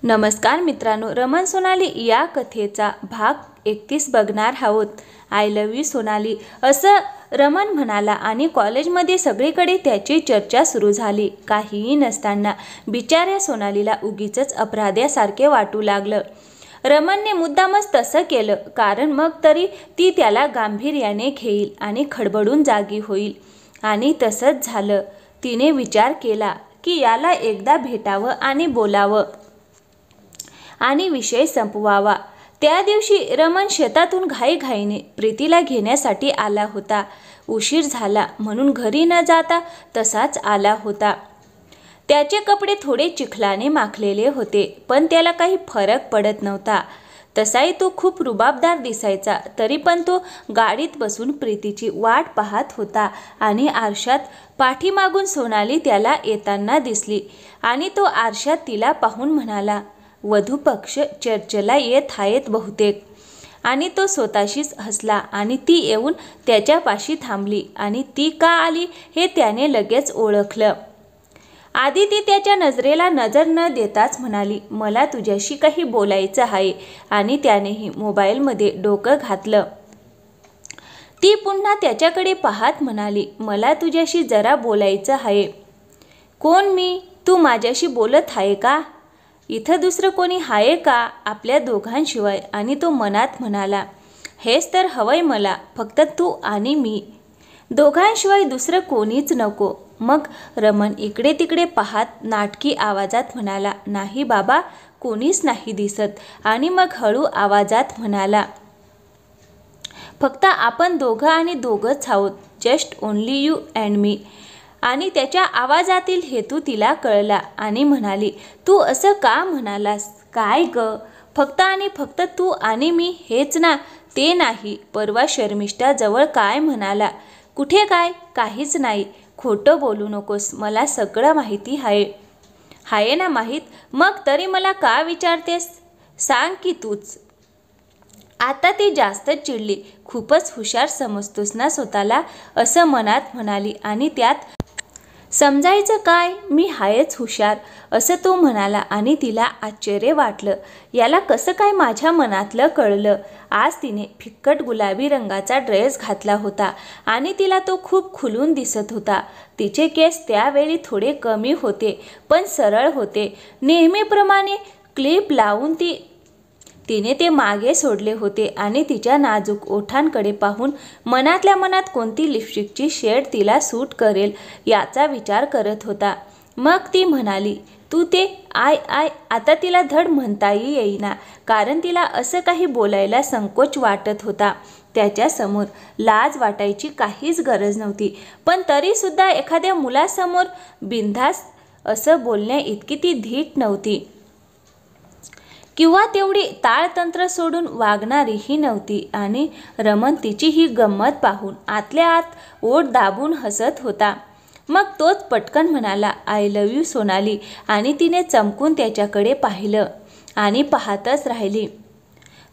नमस्कार मित्रांनो, रमण सोनाली या कथेचा भाग 31 बघणार आहोत। आय लव्ह यू सोनाली असं रमण म्हणाला आणि कॉलेजमध्ये सगळीकडे त्याची चर्चा सुरू झाली। काहीही नसताना बिचाऱ्या सोनालीला उगीचच अपराध्यासारखे वाटू लागलं। रमणने मुद्दामच तसं केलं, कारण मग तरी ती त्याला गांभीर्याने घेईल आणि खडबडून जागी होईल। आणि तसंच झालं। तिने विचार केला की याला एकदा भेटावं आणि बोलावं आणि विषय संपवावा। त्या दिवशी रमण शेतातून घाईघाईने प्रीतीला घेण्यासाठी आला होता। उशीर झाला म्हणून घरी न जाता तसाच आला होता। त्याचे कपडे थोडे चिखलाने माखलेले होते, पण त्याला काही फरक पडत नव्हता। तसाही तो खूप रुबाबदार दिसायचा, तरी पण तो गाडीत बसून प्रीतीची वाट पाहत होता आणि आरशात पाठीमागून सोनाली त्याला येताना दिसली आणि तो आरशात तिला पाहून म्हणाला, वधू पक्ष चर्चला येत आहेत बहुतेक। आणि तो स्वतःशीच हसला आणि ती येऊन त्याच्यापाशी थांबली आणि ती का आली हे त्याने लगेच ओळखलं। आधी ती त्याच्या नजरेला नजर न देताच म्हणाली, मला तुझ्याशी काही बोलायचं आहे। आणि त्यानेही मोबाईलमध्ये डोकं घातलं। ती पुन्हा त्याच्याकडे पाहत म्हणाली, मला तुझ्याशी जरा बोलायचं आहे। कोण मी? तू माझ्याशी बोलत आहे का? इथं दुसरं कोणी आहे का आपल्या दोघांशिवाय? आणि तो मनात म्हणाला, हेच तर हवंय मला, फक्त तू आणि मी, दोघांशिवाय दुसरं कोणीच नको। मग रमण इकडे तिकडे पाहत नाटकी आवाजात म्हणाला, नाही बाबा, कोणीच नाही दिसत। आणि मग हळू आवाजात म्हणाला, फक्त आपण दोघं आणि दोघंच आहोत, जस्ट ओनली यू अँड मी। आणि त्याच्या आवाजातील हेतू तिला कळला आणि म्हणाली, तू असं का म्हणालास? काय ग? फक्त आणि फक्त तू आणि मी हेच ना? ते नाही, परवा शर्मिष्ठा जवळ काय म्हणाला? कुठे काय? काहीच नाही, खोटं बोलू नकोस, मला सगळं माहिती आहे। आहे ना माहीत? मग तरी मला का विचारतेस? सांग की तूच। आता ती जास्तच चिडली, खूपच हुशार समजतोस ना स्वतःला, असं मनात म्हणाली। आणि त्यात समजायचं काय? मी हायच हुशार, असं तो म्हणाला आणि तिला आश्चर्य वाटलं, याला कसं काय माझ्या मनातलं कळलं। आज तिने फिक्कट गुलाबी रंगाचा ड्रेस घातला होता आणि तिला तो खूप खुलून दिसत होता। तिचे केस त्यावेळी थोडे कमी होते, पण सरळ होते। नेहमीप्रमाणे क्लिप लावून तिने ते मागे सोडले होते आणि तिच्या नाजूक ओठांकडे पाहून मनातल्या मनात कोणती लिपस्टिकची शेड तिला सूट करेल याचा विचार करत होता। मग ती म्हणाली, तू ते आता तिला धड म्हणताही येईना, कारण तिला असं काही बोलायला संकोच वाटत होता। त्याच्यासमोर लाज वाटायची काहीच गरज नव्हती, पण तरीसुद्धा एखाद्या मुलासमोर बिनधास्त असं बोलण्या इतकी ती धीट नव्हती किंवा तेवढी ताळतंत्र सोडून वागणारीही नव्हती। आणि रमण तिची ही गंमत पाहून आतल्या आत ओठ दाबून हसत होता। मग तोच पटकन म्हणाला, आय लव्ह यू सोनाली। आणि तिने चमकून त्याच्याकडे पाहिलं आणि पाहतच राहिली।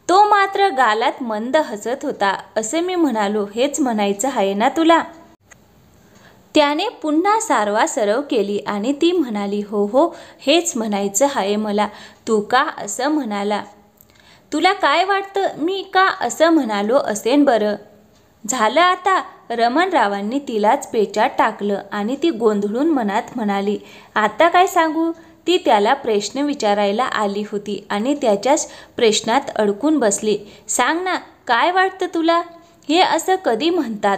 तो मात्र गालात मंद हसत होता, असं मी म्हणालो हेच म्हणायचं आहे ना तुला? त्याने पुन्हा सारवासरव केली आणि ती म्हणाली, हो हो, हेच म्हणायचं आहे मला। तू का असं म्हणाला? तुला काय वाटतं मी का असं म्हणालो असेन बरं? झालं आता? रमणरावांनी तिलाच पेचात टाकलं आणि ती गोंधळून मनात म्हणाली, आता काय सांगू? ती त्याला प्रश्न विचारायला आली होती आणि त्याच्याच प्रश्नात अडकून बसली। सांग ना, काय वाटतं तुला? हे असं कधी म्हणतात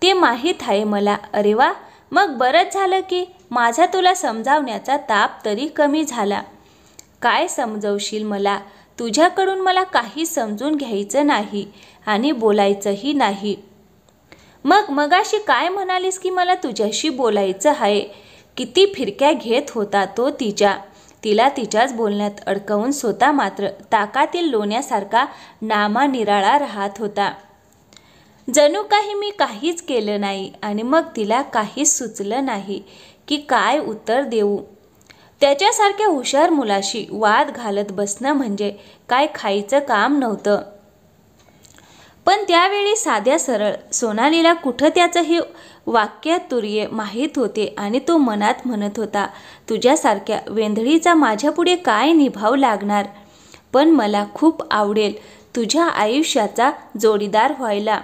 ते माहीत आहे मला। अरे वा, मग बरंच झालं की माझा तुला समजावण्याचा ताप तरी कमी झाला। काय समजवशील मला? तुझ्याकडून मला काही समजून घ्यायचं नाही आणि बोलायचंही नाही। मग मगाशी काय म्हणालीस की मला तुझ्याशी बोलायचं आहे? किती फिरक्या घेत होता तो तिला तिच्याच बोलण्यात अडकवून स्वतः मात्र ताकातील लोण्यासारखा नामानिराळा राहत होता। जणू काही मी काहीच केलं नाही। आणि मग तिला काहीच सुचलं नाही की काय उत्तर देऊ। त्याच्यासारख्या हुशार मुलाशी वाद घालत बसणं म्हणजे काय खायचं काम नव्हतं। पण त्यावेळी साध्या सरळ सोनालीला कुठं त्याचं हे वाक्यातुर्य माहीत होते आणि तो मनात म्हणत होता, तुझ्यासारख्या वेंधळीचा माझ्यापुढे काय निभाव लागणार, पण मला खूप आवडेल तुझ्या आयुष्याचा जोडीदार व्हायला,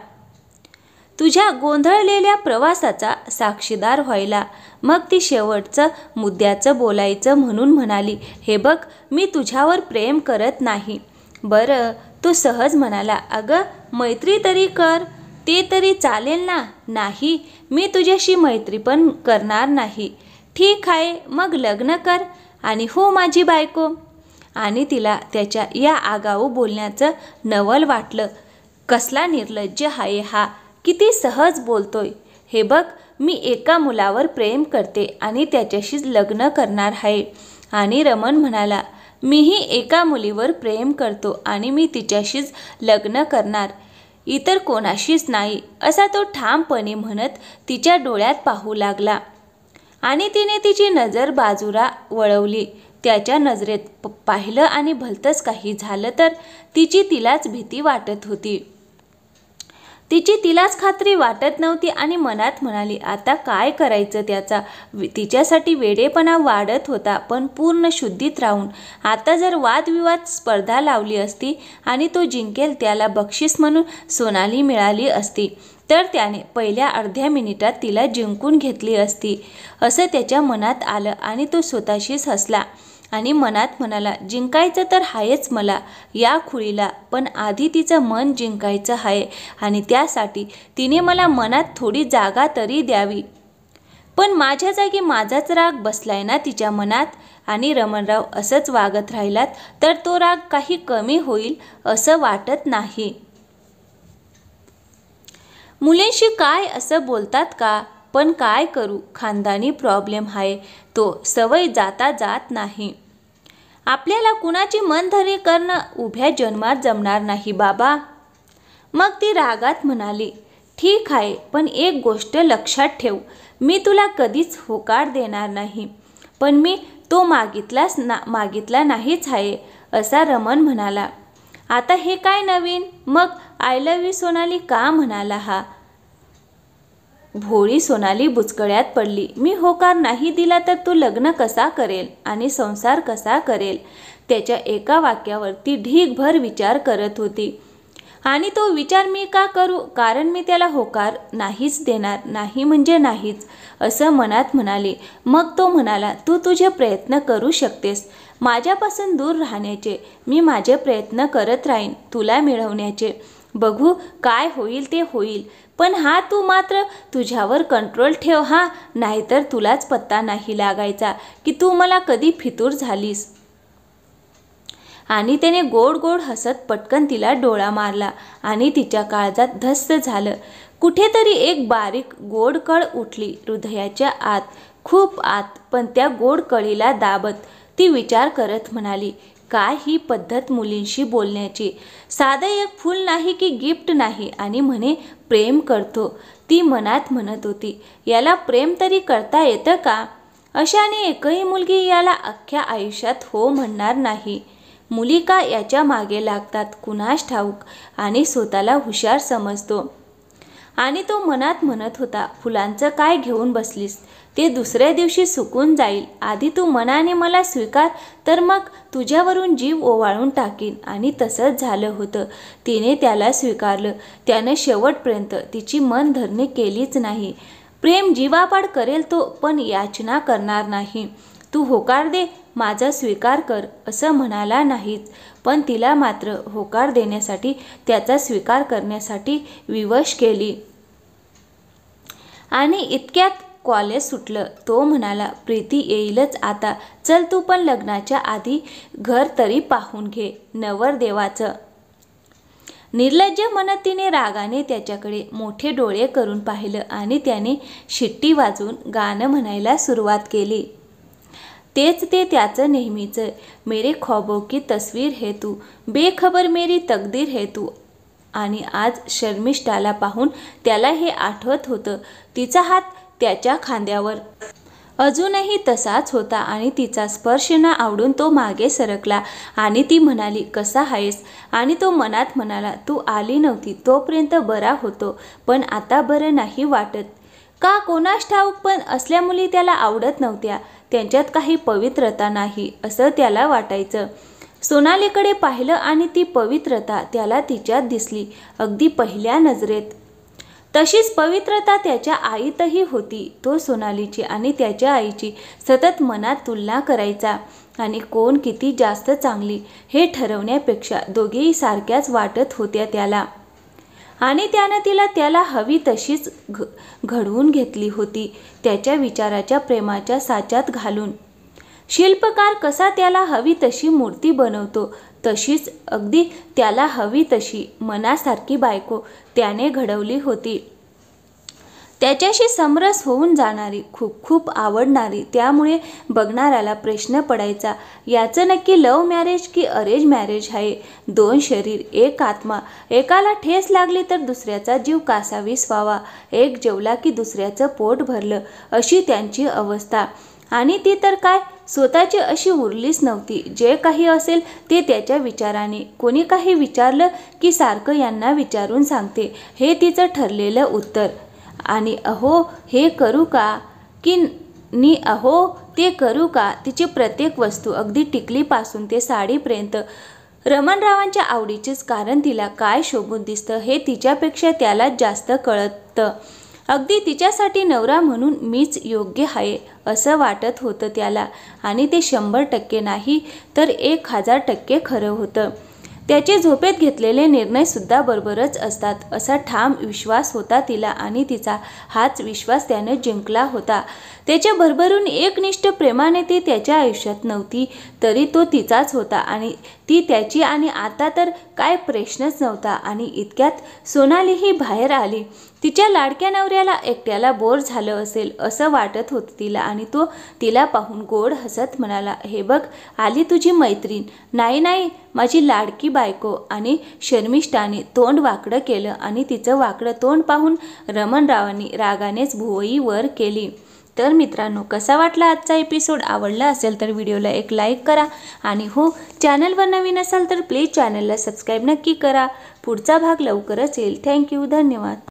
तुझ्या गोंधळलेल्या प्रवासाचा साक्षीदार व्हायला. मग ती शेवटचं मुद्द्याचं बोलायचं म्हणून म्हणाली, हे बघ, मी तुझ्यावर प्रेम करत नाही. बरं, तो सहज म्हणाला, अगं मैत्री तरी कर, ते तरी चालेल ना. नाही, मी तुझ्याशी मैत्री पण करणार नाही. ठीक आहे, मग लग्न कर आणि हो माझी बायको. आणि तिला त्याच्या या आगाऊ बोलण्याचं नवल वाटलं. कसला निर्लज्ज आहे हा, किती सहज बोलतोय. हे बघ, मी एका मुलावर प्रेम करते आणि त्याच्याशीच लग्न करणार आहे. आणि रमण म्हणाला, मीही एका मुलीवर प्रेम करतो आणि मी तिच्याशीच लग्न करणार, इतर कोणाशीच नाही, असा तो ठामपणे म्हणत तिच्या डोळ्यात पाहू लागला. आणि तिने तिची नजर बाजूला वळवली. त्याच्या नजरेत पाहिलं आणि भलतंच काही झालं तर तिची तिलाच भीती वाटत होती. तिची तिलाच खात्री वाटत नव्हती आणि मनात म्हणाली, आता काय करायचं त्याचा. तिच्यासाठी वेडेपणा वाढत होता, पण पूर्ण शुद्धीत राहून. आता जर वादविवाद स्पर्धा लावली असती आणि तो जिंकेल त्याला बक्षीस म्हणून सोनाली मिळाली असती, तर त्याने पहिल्या अर्ध्या मिनिटात तिला जिंकून घेतली असती, असं त्याच्या मनात आलं. आणि तो स्वतःशीच हसला आणि मनात म्हणाला, जिंकायचं तर आहेच मला या खुळीला, पण आधी तिचं मन जिंकायचं आहे आणि त्यासाठी तिने मला मनात थोडी जागा तरी द्यावी. पण माझ्या जागी माझाच राग बसलाय ना तिच्या मनात. आणि रमणराव असंच वागत राहिलात तर तो राग काही कमी होईल असं वाटत नाही. मुलींशी काय असं बोलतात का, पण काय करू, खानदानी प्रॉब्लेम आहे तो, सवय जाता जात नाही. आपल्याला कुणाची मनधरी करणं उभ्या जन्मात जमणार नाही बाबा. मग ती रागात म्हणाली, ठीक आहे, पण एक गोष्ट लक्षात ठेव, मी तुला कधीच होकार देणार नाही, पण मी तो मागितला नाहीच आहे, असा रमण म्हणाला. आता हे काय नवीन, मग आय लव्ह यू सोनाली का म्हणाला हा. भोळी सोनाली बुचकळ्यात पडली. मी होकार नाही दिला तर तू लग्न कसा करेल आणि संसार कसा करेल. त्याच्या एका वाक्यावर ती ढीगभर विचार करत होती. आणि तो विचार मी का करू, कारण मी त्याला होकार नाहीच देणार, नाही म्हणजे नाहीच, असं मनात म्हणाली. मग तो म्हणाला, तू तुझे प्रयत्न करू शकतेस माझ्यापासून दूर राहण्याचे. मी माझे प्रयत्न करत राहीन तुला मिळवण्याचे. बघू काय होईल ते होईल, पण हा तू मात्र तुझ्यावर कंट्रोल ठेव हा, नाहीतर तुलाच पत्ता नाही लागायचा की तू मला कधी फितूर झालीस. आणि त्याने गोड गोड हसत पटकन तिला डोळा मारला आणि तिच्या काळजात धस्स झालं. कुठेतरी एक बारीक गोड कळ उठली हृदयाच्या आत, खूप आत. पण त्या गोड कळीला दाबत ती विचार करत म्हणाली, काय ही पद्धत मुलींशी बोलण्याची. साधं एक फूल नाही की गिफ्ट नाही आणि म्हणे प्रेम करतो. ती मनात म्हणत होती, याला प्रेम तरी करता येतं का. अशाने एकही मुलगी याला अख्ख्या आयुष्यात हो म्हणणार नाही. मुली का याच्या मागे लागतात कुणास ठाऊक, आणि स्वतःला हुशार समजतो. आणि तो मनात म्हणत होता, फुलांचं काय घेऊन बसलीस, ते दुसऱ्या दिवशी सुकून जाईल. आधी तू मनाने मला स्वीकार, तर मग तुझ्यावरून जीव ओवाळून टाकीन. आणि तसंच झालं होतं. तिने त्याला स्वीकारलं. त्यानं शेवटपर्यंत तिची मनधरणी केलीच नाही. प्रेम जीवापाड करेल तो, पण याचना करणार नाही. तू होकार दे, माझा स्वीकार कर, असं म्हणाला नाहीच, पण तिला मात्र होकार देण्यासाठी, त्याचा स्वीकार करण्यासाठी विवश केली. आणि इतक्यात कॉलेज सुटलं. तो म्हणाला, प्रीती येईलच आता, चल तू पण लग्नाच्या आधी घर तरी पाहून घे नवरदेवाचं. निर्लज्ज म्हणत तिने रागाने त्याच्याकडे मोठे डोळे करून पाहिलं आणि त्याने शिट्टी वाजवून गाणं म्हणायला सुरुवात केली. तेच ते त्याचं नेहमीचं, मेरे ख्वाबों की तस्वीर है तू, बेखबर मेरी तकदीर है तू. आणि आज शर्मिष्ठाला पाहून त्याला हे आठवत होतं. तिचा हात त्याच्या खांद्यावर अजूनही तसाच होता आणि तिचा स्पर्श न आवडून तो मागे सरकला आणि ती म्हणाली, कसा आहेस? आणि तो मनात म्हणाला, तू आली नव्हती तोपर्यंत बरा होतो, पण आता बरं नाही वाटत. का कोणास ठाऊक, पण असल्या मुली त्याला आवडत नव्हत्या. त्यांच्यात काही पवित्रता नाही असं त्याला वाटायचं. सोनालीकडे पाहिलं आणि ती पवित्रता त्याला तिच्यात दिसली, अगदी पहिल्या नजरेत. तशीच पवित्रता त्याच्या आईतही होती. तो सोनालीची आणि त्याच्या आईची सतत मनात तुलना करायचा आणि कोण किती जास्त चांगली हे ठरवण्यापेक्षा दोघेही सारख्याच वाटत होत्या त्याला. आणि त्यानं तिला त्याला हवी तशीच घडवून घेतली होती, त्याच्या विचाराच्या प्रेमाच्या साच्यात घालून. शिल्पकार कसा त्याला हवी तशी मूर्ती बनवतो, तशीच अगदी त्याला हवी तशी मनासारखी बायको त्याने घडवली होती. त्याच्याशी समरस होऊन जाणारी, खूप खूप आवडणारी. त्यामुळे बघणाऱ्याला प्रश्न पडायचा, याचं नक्की लव्ह मॅरेज की अरेंज मॅरेज आहे? दोन शरीर, एक आत्मा. एकाला ठेस लागली तर दुसऱ्याचा जीव कासावीस व्हावा. एक जेवला की दुसऱ्याचं पोट भरलं, अशी त्यांची अवस्था. आणि ती तर काय स्वतःची अशी उरलीच नव्हती. जे काही असेल ते त्याच्या विचाराने. कोणी काही विचारलं की सारखं यांना विचारून सांगते, हे तिचं ठरलेलं उत्तर. आणि अहो हे करू का, की नी अहो ते करू का. तिची प्रत्येक वस्तू, अगदी टिकलीपासून ते साडीपर्यंत रमणरावांच्या आवडीचीच. कारण तिला काय शोभून दिसतं हे तिच्यापेक्षा त्यालाच जास्त कळतं. अगदी तिच्यासाठी नवरा म्हणून मीच योग्य आहे असं वाटत होतं त्याला. आणि ते 100% नाही तर 1000% खरं होतं. त्याचे झोपेत घेतलेले निर्णयसुद्धा बरोबरच असतात असा ठाम विश्वास होता तिला. आणि तिचा हाच विश्वास त्याने जिंकला होता. त्याच्या भरभरून एकनिष्ठ प्रेमाने ती त्याच्या आयुष्यात नव्हती तरी तो तिचाच होता आणि ती त्याची. आणि आता तर काय प्रश्नच नव्हता. आणि इतक्यात सोनालीही बाहेर आली. तिच्या लाडक्या नवऱ्याला एकट्याला बोर झालं असेल असं वाटत होतं तिला. आणि तो तिला पाहून गोड हसत म्हणाला, हे बघ आली तुझी मैत्रीण. नाही नाही, माझी लाडकी बायको. आणि शर्मिष्ठाने तोंड वाकडं केलं आणि तिचं वाकडं तोंड पाहून रमणरावांनी रागानेच भुवई वर केली. तर मित्रांनो, कसा वाटला आजचा एपिसोड? आवडला असेल तर व्हिडिओला एक लाईक करा. आणि हो, चॅनलवर नवीन असाल तर प्लीज चॅनलला सबस्क्राईब नक्की करा. पुढचा भाग लवकरच येईल. थँक्यू, धन्यवाद.